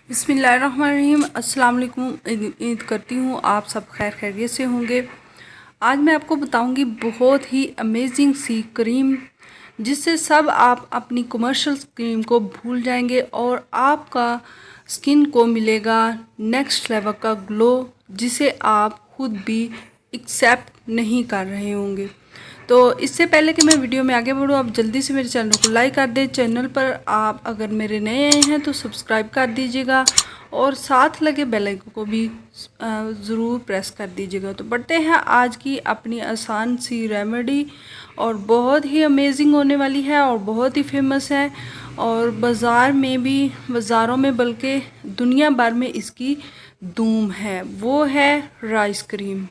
बिस्मिल्लाहिर्रहमानिर्रहीम। अस्सलाम वालेकुम। उम्मीद करती हूँ आप सब खैर खैरियत से होंगे। आज मैं आपको बताऊंगी बहुत ही अमेजिंग सी क्रीम जिससे सब आप अपनी कमर्शियल क्रीम को भूल जाएंगे और आपका स्किन को मिलेगा नेक्स्ट लेवल का ग्लो जिसे आप खुद भी एक्सेप्ट नहीं कर रहे होंगे। तो इससे पहले कि मैं वीडियो में आगे बढ़ूँ, आप जल्दी से मेरे चैनल को लाइक कर दें। चैनल पर आप अगर मेरे नए आए हैं तो सब्सक्राइब कर दीजिएगा और साथ लगे बेल आइकन को भी ज़रूर प्रेस कर दीजिएगा। तो बढ़ते हैं आज की अपनी आसान सी रेमेडी, और बहुत ही अमेजिंग होने वाली है और बहुत ही फेमस है और बाज़ारों में बल्कि दुनिया भर में इसकी धूम है। वो है राइस क्रीम।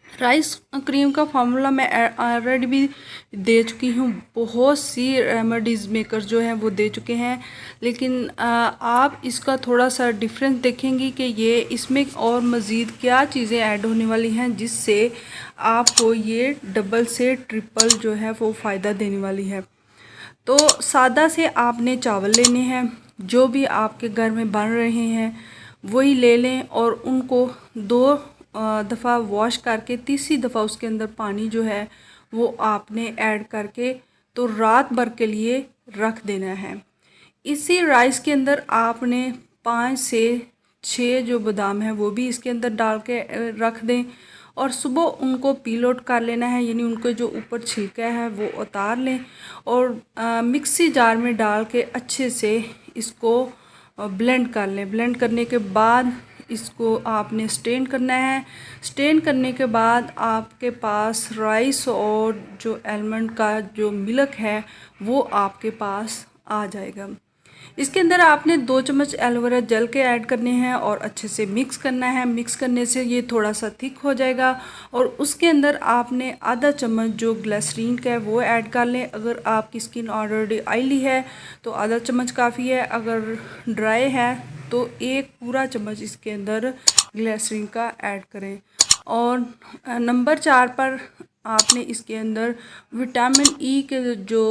राइस क्रीम का फार्मूला मैं ऑलरेडी भी दे चुकी हूँ, बहुत सी रेमेडीज़ मेकर जो हैं वो दे चुके हैं, लेकिन आप इसका थोड़ा सा डिफरेंस देखेंगी कि ये इसमें और मज़ीद क्या चीज़ें ऐड होने वाली हैं जिससे आपको ये डबल से ट्रिपल जो है वो फ़ायदा देने वाली है। तो सादा से आपने चावल लेने हैं, जो भी आपके घर में बन रहे हैं वही ले लें और उनको दो दफ़ा वॉश करके तीसरी दफ़ा उसके अंदर पानी जो है वो आपने ऐड करके तो रात भर के लिए रख देना है। इसी राइस के अंदर आपने 5 से 6 जो बादाम है वो भी इसके अंदर डाल के रख दें और सुबह उनको पील आउट कर लेना है, यानी उनको जो ऊपर छिलका है वो उतार लें और मिक्सी जार में डाल के अच्छे से इसको ब्लेंड कर लें। ब्लेंड करने के बाद इसको आपने स्टेन करना है। स्टेन करने के बाद आपके पास राइस और जो आलमंड का जो मिल्क है वो आपके पास आ जाएगा। इसके अंदर आपने 2 चम्मच एलोवेरा जेल के ऐड करने हैं और अच्छे से मिक्स करना है। मिक्स करने से ये थोड़ा सा थिक हो जाएगा और उसके अंदर आपने आधा चम्मच जो ग्लिसरीन का है वो ऐड कर लें। अगर आपकी स्किन ऑलरेडी ऑयली है तो आधा चम्मच काफ़ी है, अगर ड्राई है तो 1 पूरा चम्मच इसके अंदर ग्लिसरीन का ऐड करें। और नंबर 4 पर आपने इसके अंदर विटामिन ई के जो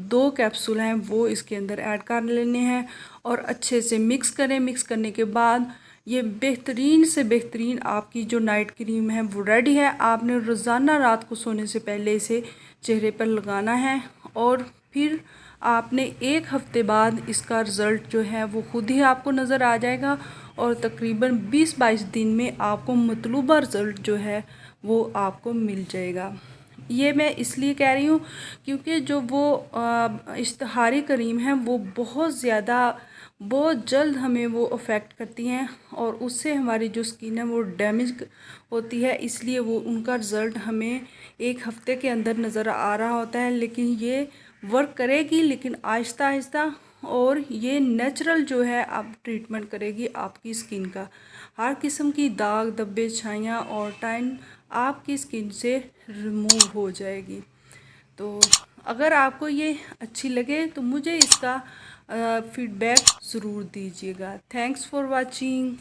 2 कैप्सूल हैं वो इसके अंदर ऐड कर लेने हैं और अच्छे से मिक्स करें। मिक्स करने के बाद ये बेहतरीन से बेहतरीन आपकी जो नाइट क्रीम है वो रेडी है। आपने रोज़ाना रात को सोने से पहले इसे चेहरे पर लगाना है और फिर आपने 1 हफ़्ते बाद इसका रिज़ल्ट जो है वो खुद ही आपको नज़र आ जाएगा और तकरीबन 20-22 दिन में आपको मतलूबा रिज़ल्ट जो है वो आपको मिल जाएगा। ये मैं इसलिए कह रही हूँ क्योंकि जो वो इश्तहारी क्रीम है वो बहुत जल्द हमें वो अफेक्ट करती हैं और उससे हमारी जो स्किन है वो डैमेज होती है, इसलिए वो उनका रिज़ल्ट हमें 1 हफ़्ते के अंदर नज़र आ रहा होता है। लेकिन ये वर्क करेगी, लेकिन आहिस्ता आहिस्ता, और ये नेचुरल जो है आप ट्रीटमेंट करेगी आपकी स्किन का। हर किस्म की दाग धब्बे छाइयाँ और टैन आपकी स्किन से रिमूव हो जाएगी। तो अगर आपको ये अच्छी लगे तो मुझे इसका फीडबैक ज़रूर दीजिएगा। Thanks for watching.